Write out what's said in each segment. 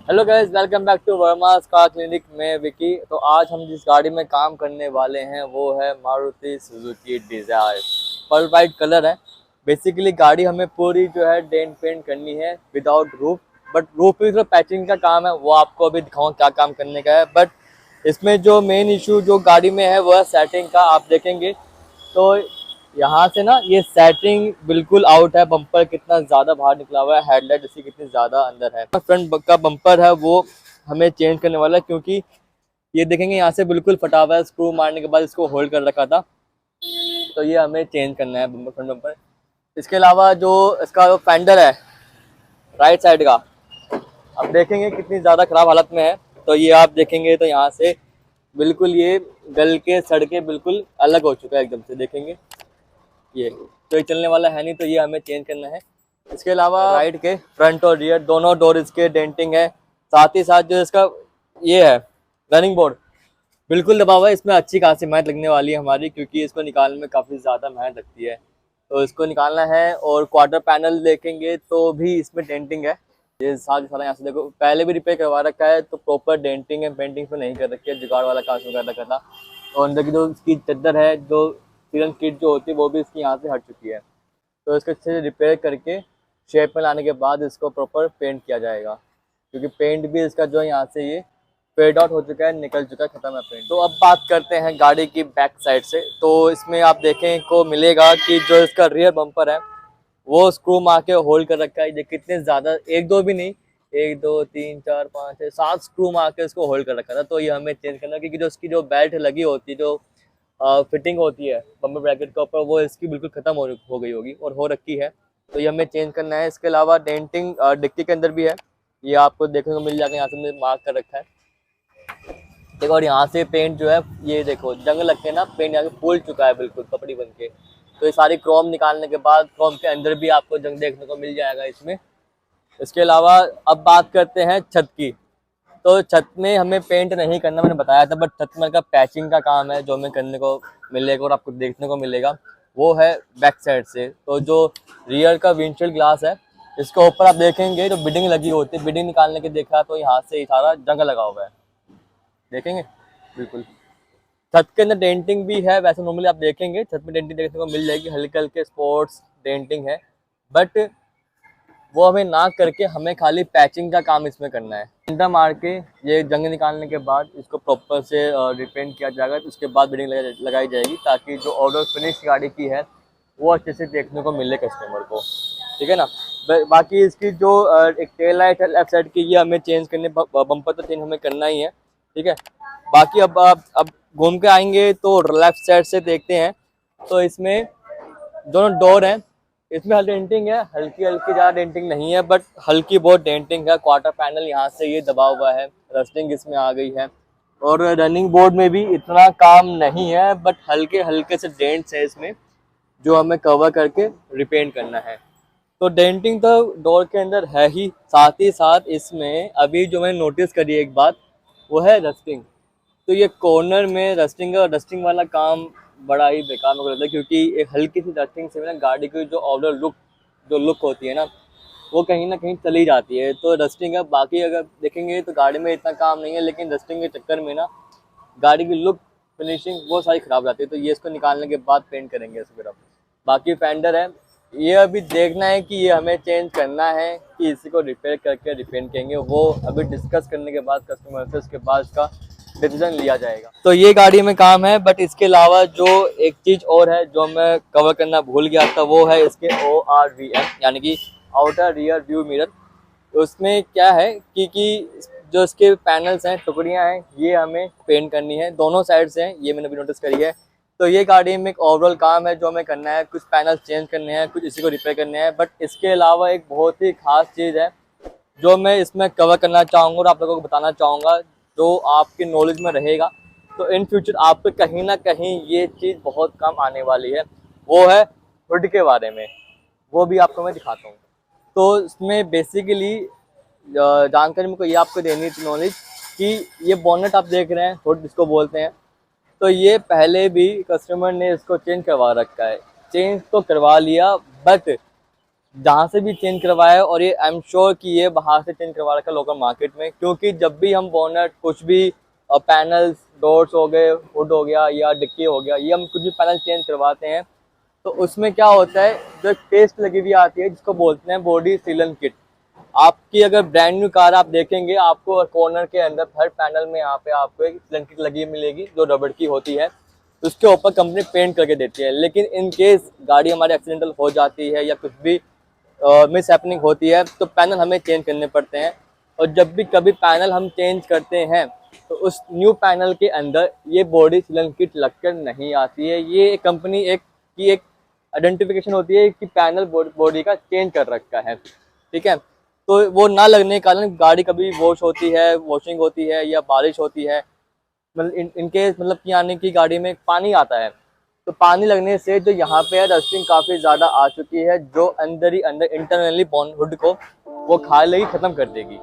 Hello guys, welcome back to Verma's car clinic में विकी। तो आज हम जिस गाड़ी में काम करने वाले हैं वो है Maruti Suzuki Dzire. Pearl white colour है। बेसिकली गाड़ी हमें पूरी जो है डेंट पेंट करनी है विदाउट रूफ, बट रूफ पे जो पैचिंग का काम है वो आपको अभी दिखाऊंगा क्या काम करने का है। बट इसमें जो मेन इशू जो गाड़ी में है वो है सेटिंग का। आप देखेंगे तो यहाँ से ना ये सेटिंग बिल्कुल आउट है। बम्पर कितना ज़्यादा बाहर निकला हुआ है, हेडलाइट इसकी कितनी ज़्यादा अंदर है। फ्रंट का बम्पर है वो हमें चेंज करने वाला है, क्योंकि ये देखेंगे यहाँ से बिल्कुल फटा हुआ है। स्क्रू मारने के बाद इसको होल्ड कर रखा था, तो ये हमें चेंज करना है बम्पर, फ्रंट बम्पर। इसके अलावा जो इसका जो फेंडर है राइट साइड का, आप देखेंगे कितनी ज़्यादा ख़राब हालत में है। तो ये आप देखेंगे तो यहाँ से बिल्कुल ये गल के सड़ के बिल्कुल अलग हो चुका है एकदम से। देखेंगे ये तो ये चलने वाला है नहीं, तो ये हमें चेंज करना है। इसके अलावा राइट के फ्रंट और रियर दोनों डोर इसके डेंटिंग है। साथ ही साथ जो इसका ये है रनिंग बोर्ड बिल्कुल दबा हुआ है। इसमें अच्छी खासी मेहनत लगने वाली है हमारी, क्योंकि इसको निकालने में काफ़ी ज़्यादा मेहनत लगती है। तो इसको निकालना है। और क्वार्टर पैनल देखेंगे तो भी इसमें डेंटिंग है। ये साथ सारा यहाँ से देखो, पहले भी रिपेयर करवा रखा है तो प्रॉपर डेंटिंग है, पेंटिंग पे नहीं कर रखी है। जुगाड़ वाला काम कर रखा था। और अंदर की जो इसकी चद्दर है, जो सीलन किट जो होती है, वो भी इसकी यहाँ से हट चुकी है। तो इसको अच्छे से रिपेयर करके शेप में लाने के बाद इसको प्रॉपर पेंट किया जाएगा, क्योंकि पेंट भी इसका जो है यहाँ से ये फेड आउट हो चुका है, निकल चुका है, खत्म है पेंट। तो अब बात करते हैं गाड़ी की बैक साइड से। तो इसमें आप देखें को मिलेगा कि जो इसका रियर बम्पर है वो स्क्रू मार के होल्ड कर रखा है। ये कितने ज़्यादा, एक दो भी नहीं, एक दो तीन चार पाँच छः सात स्क्रू मार के इसको होल्ड कर रखा था। तो ये हमें चेंज करना है, क्योंकि जो उसकी जो बेल्ट लगी होती है, जो फिटिंग होती है बम्पर ब्रैकेट के ऊपर, वो इसकी बिल्कुल ख़त्म हो गई होगी और हो रखी है। तो ये हमें चेंज करना है। इसके अलावा डेंटिंग डिक्की के अंदर भी है, ये आपको देखने को मिल जाएगा। यहाँ से हमने मार्क कर रखा है, देखो। और यहाँ से पेंट जो है ये देखो, जंग लग के ना पेंट यहाँ पे फूल चुका है बिल्कुल पपड़ी बन के। तो ये सारी क्रोम निकालने के बाद क्रोम के अंदर भी आपको जंग देखने को मिल जाएगा इसमें। इसके अलावा अब बात करते हैं छत की। तो छत में हमें पेंट नहीं करना, मैंने बताया था, बट छत में का पैचिंग का काम है जो हमें करने को मिलेगा और आपको देखने को मिलेगा। वो है बैक साइड से। तो जो रियर का विंडशील्ड ग्लास है, इसके ऊपर आप देखेंगे जो बिडिंग लगी होती है, बिडिंग निकालने के देखा तो यहाँ से सारा जंग लगा हुआ है, देखेंगे बिल्कुल। छत के अंदर डेंटिंग भी है। वैसे नॉर्मली आप देखेंगे छत में डेंटिंग देखने को मिल जाएगी, हल्के हल्के स्पॉट्स डेंटिंग है, बट वो हमें ना करके हमें खाली पैचिंग का काम इसमें करना है। डंडा मार के ये जंग निकालने के बाद इसको प्रॉपर से रिपेंट किया जाएगा। तो उसके बाद बिल्डिंग लगाई जाएगी, ताकि जो ऑर्डर फिनिश गाड़ी की है वो अच्छे से देखने को मिले कस्टमर को, ठीक है ना। बाकी इसकी जो एक टेल लाइट है लेफ्ट साइड की, ये हमें चेंज करने, बम्पर तो चेंज हमें करना ही है, ठीक है। बाकी अब घूम के आएंगे तो लेफ्ट साइड से देखते हैं। तो इसमें दोनों डोर हैं, इसमें हल्की डेंटिंग है, हल्की हल्की ज़्यादा डेंटिंग नहीं है, बट हल्की बहुत डेंटिंग है। क्वार्टर पैनल यहाँ से ये दबा हुआ है, रस्टिंग इसमें आ गई है। और रनिंग बोर्ड में भी इतना काम नहीं है, बट हल्के हल्के से डेंट्स है इसमें, जो हमें कवर करके रिपेंट करना है। तो डेंटिंग तो डोर के अंदर है ही, साथ ही साथ इसमें अभी जो मैंने नोटिस करी एक बात, वो है रस्टिंग। तो ये कॉर्नर में रस्टिंग वाला काम बड़ा ही बेकार मुझे लगता है, क्योंकि एक हल्की सी रस्टिंग से ना गाड़ी की जो ओवरऑल लुक होती है ना, वो कहीं ना कहीं चली जाती है। तो रस्टिंग है। बाकी अगर देखेंगे तो गाड़ी में इतना काम नहीं है, लेकिन रस्टिंग के चक्कर में ना गाड़ी की लुक फिनिशिंग वो सारी ख़राब जाती है। तो ये इसको निकालने के बाद पेंट करेंगे इसको फिर। बाकी फेंडर है, ये अभी देखना है कि ये हमें चेंज करना है कि इसी को रिपेयर करके रिपेंट करेंगे, वो अभी डिस्कस करने के बाद कस्टमर से, उसके बाद इसका डिसीजन लिया जाएगा। तो ये गाड़ी में काम है, बट इसके अलावा जो एक चीज़ और है जो मैं कवर करना भूल गया था, वो है इसके ORVM, यानी कि आउटर रियर व्यू मिरर। उसमें क्या है कि जो इसके पैनल्स हैं, टुकड़ियां हैं, ये हमें पेंट करनी है, दोनों साइड से हैं, ये मैंने भी नोटिस करी है। तो ये गाड़ी में एक ओवरऑल काम है जो हमें करना है। कुछ पैनल चेंज करने हैं, कुछ इसी को रिपेयर करने हैं। बट इसके अलावा एक बहुत ही खास चीज़ है जो मैं इसमें कवर करना चाहूँगा और आप लोगों को बताना चाहूँगा, जो आपकी नॉलेज में रहेगा तो इन फ्यूचर आपको कहीं ना कहीं ये चीज़ बहुत काम आने वाली है। वो है हुड के बारे में, वो भी आपको मैं दिखाता हूँ। तो इसमें बेसिकली जानकारी मेरे को ये आपको देनी थी नॉलेज, कि ये बोनेट आप देख रहे हैं, हुड जिसको बोलते हैं, तो ये पहले भी कस्टमर ने इसको चेंज करवा रखा है। चेंज तो करवा लिया, बट जहाँ से भी चेंज करवाया है, और ये आई एम श्योर कि ये बाहर से चेंज करवा रखा है लोकल मार्केट में, क्योंकि जब भी हम बोनट कुछ भी पैनल्स, डोर्स हो गए, हुड हो गया या डिक्की हो गया, ये हम कुछ भी पैनल चेंज करवाते हैं तो उसमें क्या होता है, जो पेस्ट लगी हुई आती है जिसको बोलते हैं बॉडी सीलन किट। आपकी अगर ब्रांड न्यू कार आप देखेंगे, आपको कॉर्नर के अंदर हर पैनल में यहाँ पे आपको एक सीलन किट लगी मिलेगी जो रबड़ की होती है, उसके ऊपर कंपनी पेंट करके देती है। लेकिन इन केस गाड़ी हमारी एक्सीडेंटल हो जाती है या कुछ भी मिस हैपनिंग होती है तो पैनल हमें चेंज करने पड़ते हैं। और जब भी कभी पैनल हम चेंज करते हैं तो उस न्यू पैनल के अंदर ये बॉडी सीलन किट लगकर नहीं आती है। ये कंपनी एक आइडेंटिफिकेशन होती है कि पैनल बॉडी का चेंज कर रखा है, ठीक है। तो वो ना लगने के कारण गाड़ी कभी वॉश होती है, वॉशिंग होती है या बारिश होती है, मतलब इनके मतलब कि यानी कि गाड़ी में पानी आता है, तो पानी लगने से जो यहाँ पे है रस्टिंग काफ़ी ज़्यादा आ चुकी है, जो अंदर ही अंदर इंटरनली बॉन हुड को वो खा लेगी, ख़त्म कर देगी।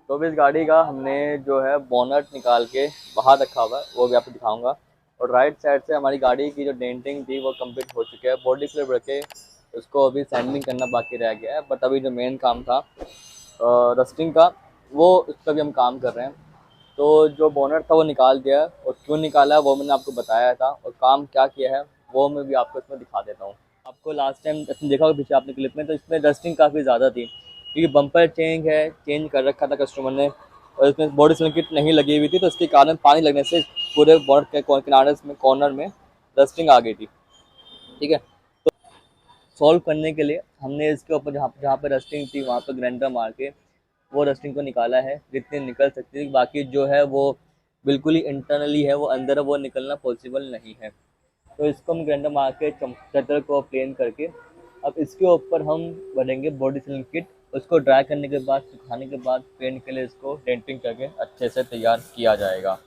तो भी इस गाड़ी का हमने जो है बोनट निकाल के बाहर रखा हुआ है, वो भी आपको दिखाऊंगा। और राइट साइड से हमारी गाड़ी की जो डेंटिंग थी वो कंप्लीट हो चुकी है, बॉडी क्लिप रखे उसको अभी सैंडिंग करना बाकी रह गया है, बट अभी जो मेन काम था रस्टिंग का, वो उस पर भी हम काम कर रहे हैं। तो जो बोनट था वो निकाल दिया है, और क्यों निकाला है वो मैंने आपको बताया था, और काम क्या किया है वो मैं भी आपको इसमें दिखा देता हूँ। आपको लास्ट टाइम देखा होगा पीछे आपने क्लिप में, तो इसमें डस्टिंग काफ़ी ज़्यादा थी क्योंकि बम्पर चेंज कर रखा था कस्टमर ने, और इसमें बॉडी सीलन किट नहीं लगी हुई थी, तो इसके कारण पानी लगने से पूरे बोनट के किनारे में कॉर्नर में डस्टिंग आ गई थी, ठीक है। तो सॉल्व करने के लिए हमने इसके ऊपर जहाँ जहाँ पर रस्टिंग थी वहाँ पर ग्राइंडर मार के वो रस्टिंग को निकाला है जितनी निकल सकती थी। बाकी जो है वो बिल्कुल ही इंटरनली है, वो अंदर है, वो निकलना पॉसिबल नहीं है। तो इसको हम ग्राइंडर मार के चटर को प्लेन करके अब इसके ऊपर हम भरेंगे बॉडी सीलिंग किट। उसको ड्राई करने के बाद, सुखाने के बाद पेंट के लिए इसको डेंटिंग करके अच्छे से तैयार किया जाएगा।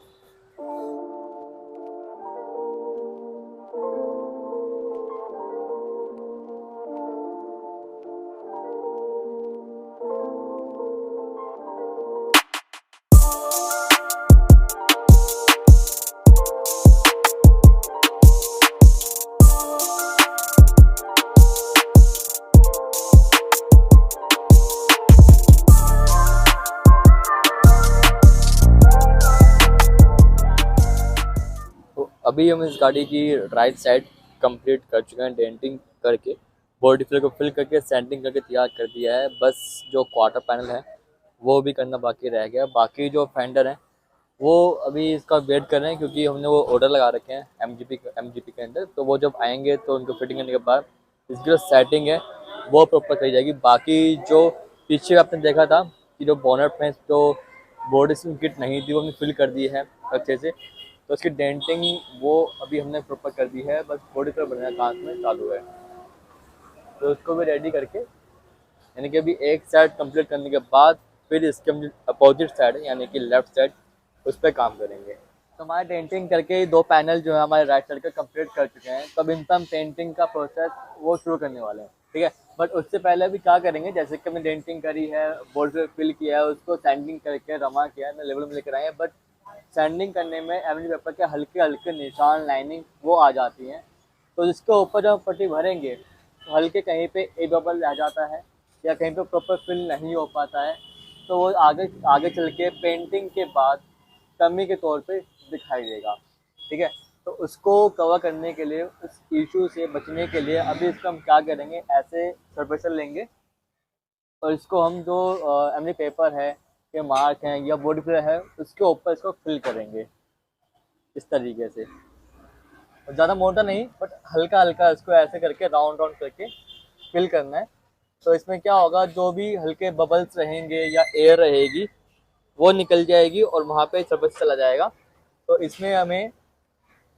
अभी हम इस गाड़ी की राइट साइड कंप्लीट कर चुके हैं, डेंटिंग करके बॉडी फिल को फिल करके सैंडिंग करके तैयार कर दिया है। बस जो क्वार्टर पैनल है वो भी करना बाकी रह गया। बाकी जो फेंडर है वो अभी इसका वेट कर रहे हैं, क्योंकि हमने वो ऑर्डर लगा रखे हैं एमजीपी के अंदर। तो वो जब आएंगे तो उनको फिटिंग करने के बाद इसकी जो सेटिंग है वो प्रॉपर करी जाएगी। बाकी जो पीछे आपने देखा था कि जो बोनट में जो बॉडी स्लिम किट नहीं थी वो हमने फिल कर दी है अच्छे से। तो उसकी डेंटिंग वो अभी हमने प्रॉपर कर दी है, बस बॉडी पर बनना काम में चालू है। तो उसको भी रेडी करके, यानी कि अभी एक साइड कंप्लीट करने के बाद फिर इसके हम अपोजिट साइड यानी कि लेफ्ट साइड उस पर काम करेंगे। तो हमारे डेंटिंग करके 2 पैनल जो है हमारे राइट साइड के कंप्लीट कर चुके हैं। तो अब इन पर हम पेंटिंग का प्रोसेस वो शुरू करने वाले हैं, ठीक है। बट उससे पहले भी क्या करेंगे, जैसे कि हमने डेंटिंग करी है, बोर्ड पे फिल किया है, उसको सैंडिंग करके रमा किया है, लेवल में लेकर आए हैं। बट सैंडिंग करने में एमडी पेपर के हल्के हल्के निशान लाइनिंग वो आ जाती हैं। तो जिसके ऊपर जब हम पट्टी भरेंगे तो हल्के कहीं पे ए बबल रह जाता है या कहीं पे प्रॉपर फिल नहीं हो पाता है, तो वो आगे आगे चल के पेंटिंग के बाद कमी के तौर पे दिखाई देगा, ठीक है। तो उसको कवर करने के लिए, उस इशू से बचने के लिए अभी इसको हम क्या करेंगे, ऐसे सरफेसल लेंगे और इसको हम जो एमडी पेपर है के मार्क हैं या बॉडी फिल है उसके ऊपर इसको फिल करेंगे इस तरीके से। ज़्यादा मोटा नहीं बट हल्का हल्का इसको ऐसे करके राउंड राउंड करके फिल करना है। तो इसमें क्या होगा, जो भी हल्के बबल्स रहेंगे या एयर रहेगी वो निकल जाएगी और वहाँ पे सरफेस चला जाएगा। तो इसमें हमें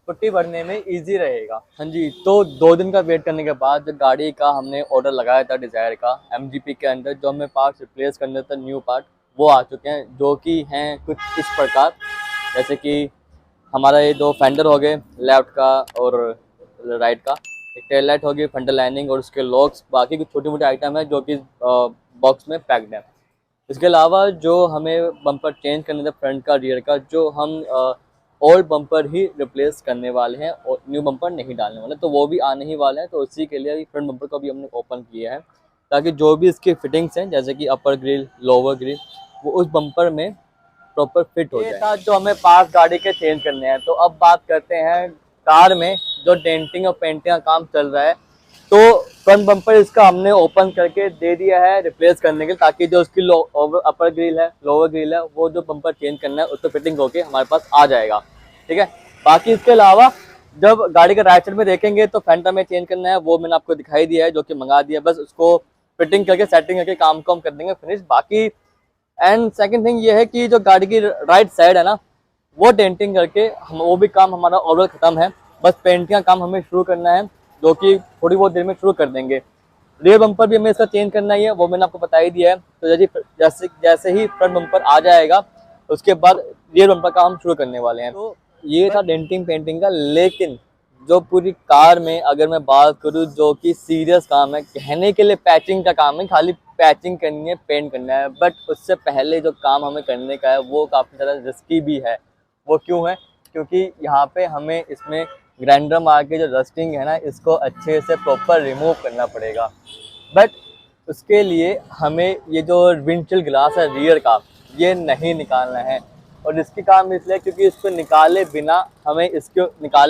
पुट्टी भरने में इजी रहेगा। हाँ जी, तो 2 दिन का वेट करने के बाद जो गाड़ी का हमने ऑर्डर लगाया था डिज़ायर का एमजीपी के अंदर, जो हमें पार्ट्स रिप्लेस करने था न्यू पार्ट, वो आ चुके हैं, जो कि हैं कुछ इस प्रकार। जैसे कि हमारा ये 2 फेंडर हो गए, लेफ्ट का और राइट का, एक टेल लाइट होगी, फ्रंट लाइनिंग और उसके लॉक्स, बाकी कुछ छोटी मोटी आइटम है जो कि बॉक्स में पैक्ड है। इसके अलावा जो हमें बम्पर चेंज करने थे फ्रंट का रियर का, जो हम ओल्ड बम्पर ही रिप्लेस करने वाले हैं और न्यू बम्पर नहीं डालने वाले, तो वो भी आने ही वाले हैं। तो उसी के लिए अभी फ्रंट बम्पर को भी हमने ओपन किया है, ताकि जो भी इसकी फिटिंग्स हैं जैसे कि अपर ग्रिल, लोअर ग्रिल, वो उस बम्पर में प्रॉपर फिट हो जाए। था जो हमें पार्ट गाड़ी के चेंज करने हैं। तो अब बात करते हैं कार में जो डेंटिंग और पेंटिंग का काम चल रहा है। तो फ्रंट बम्पर इसका हमने ओपन करके दे दिया है रिप्लेस करने के लिए, ताकि जो उसकी अपर ग्रिल है, लोअर ग्रिल है, वो जो बम्पर चेंज करना है उसको फिटिंग होके हमारे पास आ जाएगा, ठीक है। बाकी इसके अलावा जब गाड़ी के राइट साइड में देखेंगे तो फेंडर में चेंज करना है, वो मैंने आपको दिखाई दिया है, जो कि मंगा दिया। बस उसको फिटिंग करके सेटिंग करके काम को हम कर देंगे फिनिश। बाकी एंड सेकंड थिंग ये है कि जो गाड़ी की राइट साइड है ना, वो डेंटिंग करके हम वो भी काम हमारा ओवरऑल खत्म है। बस पेंटिंग का काम हमें शुरू करना है, जो कि थोड़ी बहुत देर में शुरू कर देंगे। रियर बम्पर भी हमें इसका चेंज करना ही है, वो मैंने आपको बता ही दिया है। तो जैसे ही फ्रंट बम्पर आ जाएगा उसके बाद रियर बम्पर का हम शुरू करने वाले हैं। तो ये था डेंटिंग पेंटिंग का। लेकिन जो पूरी कार में अगर मैं बात करूँ, जो कि सीरियस काम है, कहने के लिए पैचिंग का काम है, खाली पैचिंग करनी है, पेंट करना है, बट उससे पहले जो काम हमें करने का है वो काफ़ी ज़्यादा रिस्की भी है। वो क्यों है? क्योंकि यहाँ पे हमें इसमें ग्राइंडर मार के जो रस्टिंग है ना, इसको अच्छे से प्रॉपर रिमूव करना पड़ेगा। बट उसके लिए हमें ये जो विंडशील्ड ग्लास है रियर का, ये नहीं निकालना है। और इसकी काम इसलिए क्योंकि इसको निकाले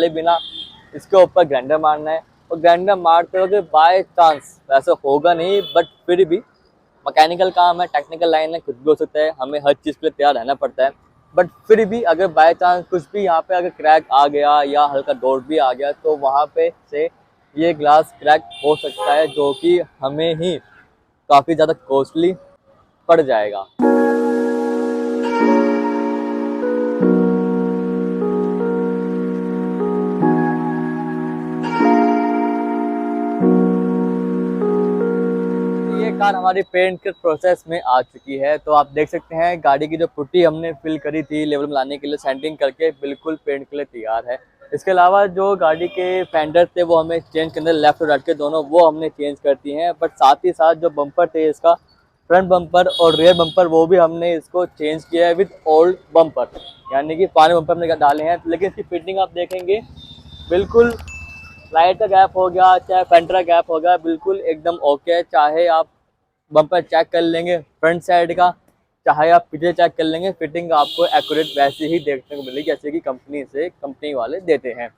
बिना इसके ऊपर ग्राइंडर मारना है। और ग्राइंडर मारते वक्त बाय चांस, वैसे होगा नहीं बट फिर भी मैकेनिकल काम है, टेक्निकल लाइन है, कुछ भी हो सकता है, हमें हर चीज़ के लिए तैयार रहना पड़ता है। बट फिर भी अगर बाय चांस कुछ भी यहाँ पे अगर क्रैक आ गया या हल्का डॉट भी आ गया, तो वहाँ पे से ये ग्लास क्रैक हो सकता है, जो कि हमें ही काफ़ी ज़्यादा कॉस्टली पड़ जाएगा। कार हमारी पेंट के प्रोसेस में आ चुकी है। तो आप देख सकते हैं गाड़ी की जो पुट्टी हमने फिल करी थी लेवल में लाने के लिए, सैंडिंग करके बिल्कुल पेंट के लिए तैयार है। इसके अलावा जो गाड़ी के फेंडर थे वो हमें चेंज करने, लेफ्ट और राइट के दोनों, वो हमने चेंज कर दिए हैं। बट साथ ही साथ जो बम्पर थे इसका, फ्रंट बम्पर और रियर बम्पर, वो भी हमने इसको चेंज किया है विद ओल्ड बम्पर, यानी कि पुराने बम्पर हमने डाले हैं। लेकिन इसकी फिटिंग आप देखेंगे बिल्कुल लाइट का गैप हो गया, चाहे फेंडर का गैप हो गया, बिल्कुल एकदम ओके है। चाहे आप बम्पर चेक कर लेंगे फ्रंट साइड का, चाहे आप पीछे चेक कर लेंगे, फिटिंग आपको एक्यूरेट वैसे ही देखने को मिलेगी जैसे कि कंपनी वाले देते हैं।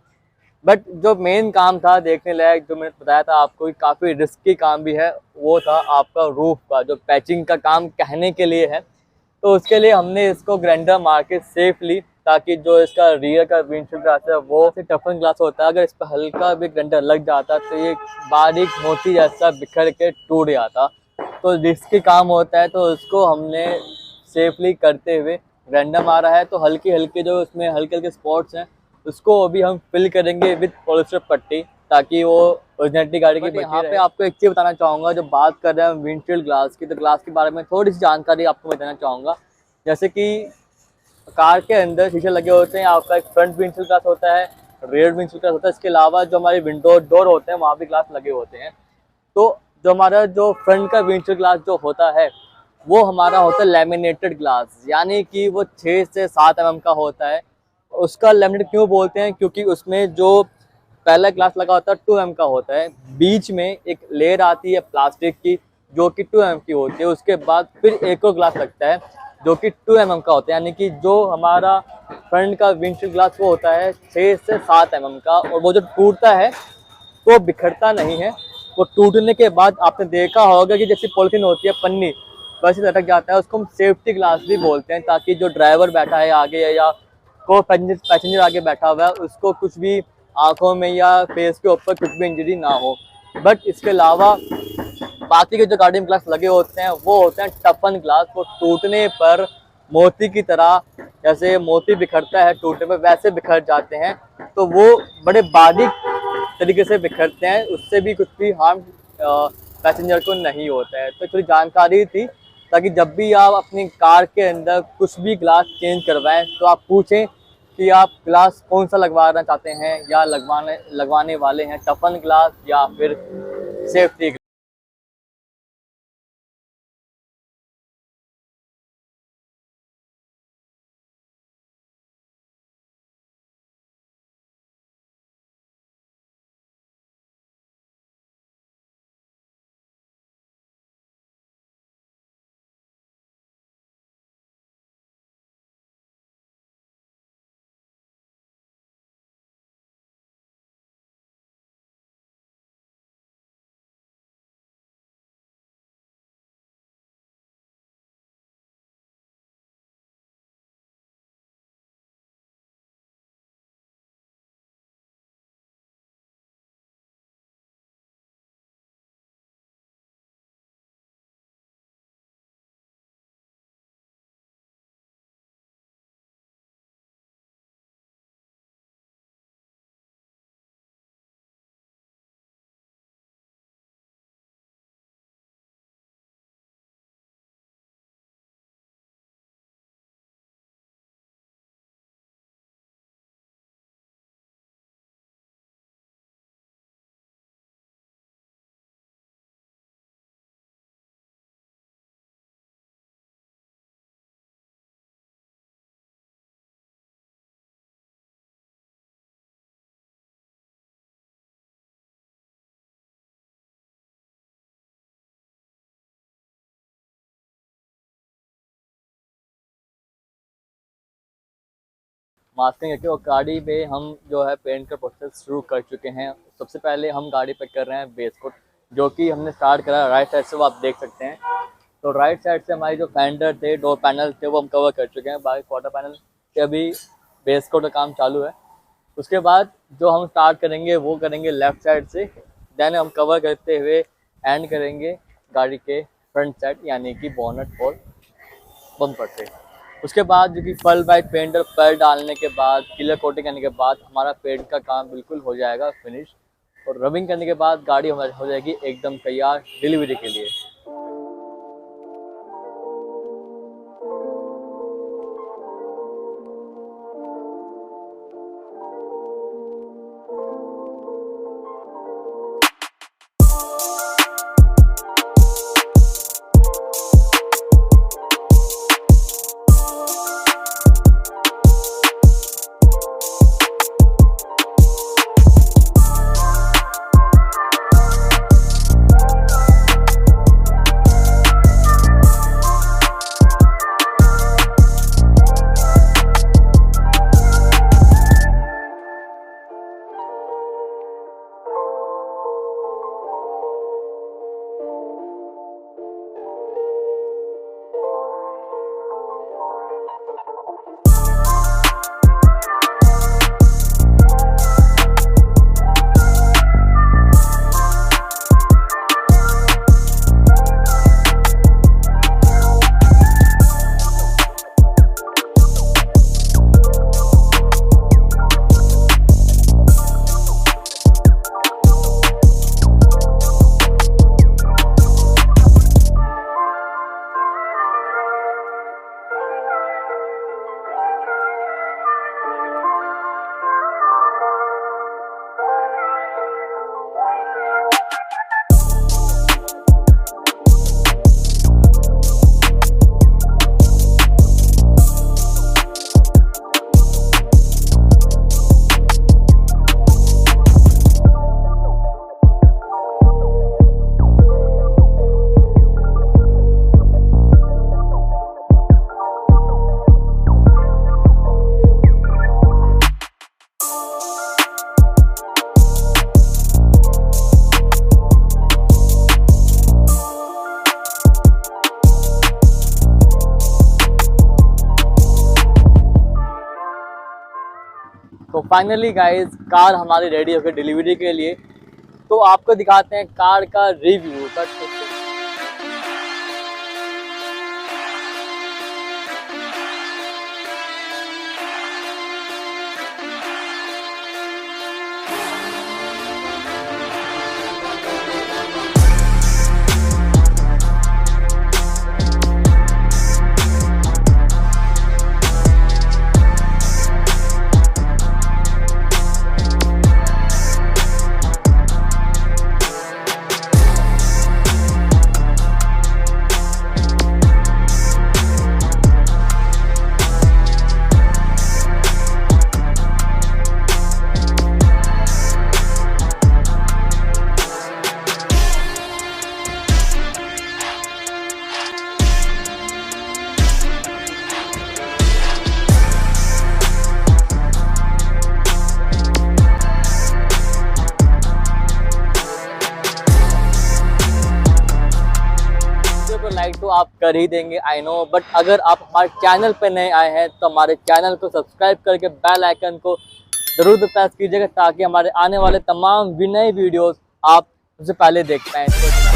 बट जो मेन काम था देखने लायक, जो मैंने बताया था आपको कि काफ़ी रिस्की काम भी है, वो था आपका रूफ का जो पैचिंग का काम कहने के लिए है। तो उसके लिए हमने इसको ग्राइंडर मार के सेफली, ताकि जो इसका रियर का विंडशील्ड ग्लास है वो टफन ग्लास होता है, अगर इस पर हल्का भी ग्राइंडर लग जाता तो ये बारीक मोती जैसा बिखर के टूट जाता। तो रिस्की काम होता है, तो उसको हमने सेफली करते हुए ग्राइंडर मारा है। तो हल्के हल्के जो उसमें हल्के हल्के स्पॉट्स हैं उसको अभी हम फिल करेंगे विद पॉलिस्टर पट्टी, ताकि वो ओरिजिनलिटी गाड़ी की बची रहे। यहाँ पे आपको एक चीज़ बताना चाहूँगा, जब बात कर रहे हैं विंडशील्ड ग्लास की, तो ग्लास के बारे में थोड़ी सी जानकारी आपको मैं देना चाहूँगा। जैसे कि कार के अंदर शीशे लगे होते हैं, आपका एक फ्रंट विंडशील्ड ग्लास होता है, रेयर विंडशील्ड ग्लास होता है, इसके अलावा जो हमारे विंडो डोर होते हैं वहाँ भी ग्लास लगे होते हैं। तो जो हमारा जो फ्रंट का विंडशील्ड ग्लास जो होता है वो हमारा होता है लैमिनेटेड ग्लास, यानी कि वो 6 से 7 mm का होता है। उसका लैमिनेटेड क्यों बोलते हैं, क्योंकि उसमें जो पहला ग्लास लगा होता है 2 mm का होता है, बीच में एक लेयर आती है प्लास्टिक की जो कि 2 mm की होती है, उसके बाद फिर एक और ग्लास लगता है जो कि 2 mm का होता है। यानी कि जो हमारा फ्रंट का विंडशील्ड ग्लास वो होता है 6 से 7 mm का, और वो जो टूटता है तो बिखरता नहीं है। वो टूटने के बाद आपने देखा होगा कि जैसे पॉलिथीन होती है पन्नी वैसे लटक जाता है, उसको हम सेफ्टी ग्लास भी बोलते हैं, ताकि जो ड्राइवर बैठा है आगे या को पैसेंजर आगे बैठा हुआ है उसको कुछ भी आंखों में या फेस के ऊपर कुछ भी इंजरी ना हो। बट इसके अलावा बाकी के जो गाड़ी में ग्लास लगे होते हैं वो होते हैं टफन ग्लास। वो टूटने पर मोती की तरह, जैसे मोती बिखरता है टूटने पर वैसे बिखर जाते हैं। तो वो बड़े बारीक तरीके से बिखरते हैं, उससे भी कुछ भी हार्म पैसेंजर को नहीं होता है। तो थोड़ी जानकारी थी, ताकि जब भी आप अपनी कार के अंदर कुछ भी ग्लास चेंज करवाएं तो आप पूछें कि आप ग्लास कौन सा लगवाना चाहते हैं, या लगवाने वाले हैं टफन ग्लास या फिर सेफ्टी। मास्किंग करके और गाड़ी पे हम जो है पेंट का प्रोसेस शुरू कर चुके हैं। सबसे पहले हम गाड़ी पे कर रहे हैं बेस कोट, जो कि हमने स्टार्ट करा राइट साइड से, वो आप देख सकते हैं। तो राइट साइड से हमारी जो फेंडर थे, डोर पैनल थे, वो हम कवर कर चुके हैं। बाकी क्वार्टर पैनल के अभी बेस कोट का काम चालू है। उसके बाद जो हम स्टार्ट करेंगे वो करेंगे लेफ़्ट साइड से, देन हम कवर करते हुए एंड करेंगे गाड़ी के फ्रंट साइड, यानी कि बोनट और बम्पर से। उसके बाद जो कि फुल वाइट पेंट और पर डालने के बाद, क्लियर कोटिंग करने के बाद हमारा पेंट का काम बिल्कुल हो जाएगा फिनिश, और रबिंग करने के बाद गाड़ी हमारी हो जाएगी एकदम तैयार डिलीवरी के लिए। तो फाइनली गाइस कार हमारी रेडी हो गई डिलीवरी के लिए। तो आपको दिखाते हैं कार का रिव्यू। लाइक तो आप कर ही देंगे आई नो, बट अगर आप हमारे चैनल पर नए आए हैं तो हमारे चैनल को सब्सक्राइब करके बेल आइकन को जरूर प्रेस कीजिएगा ताकि हमारे आने वाले तमाम नए वीडियोस आप सबसे पहले देख पाएँ।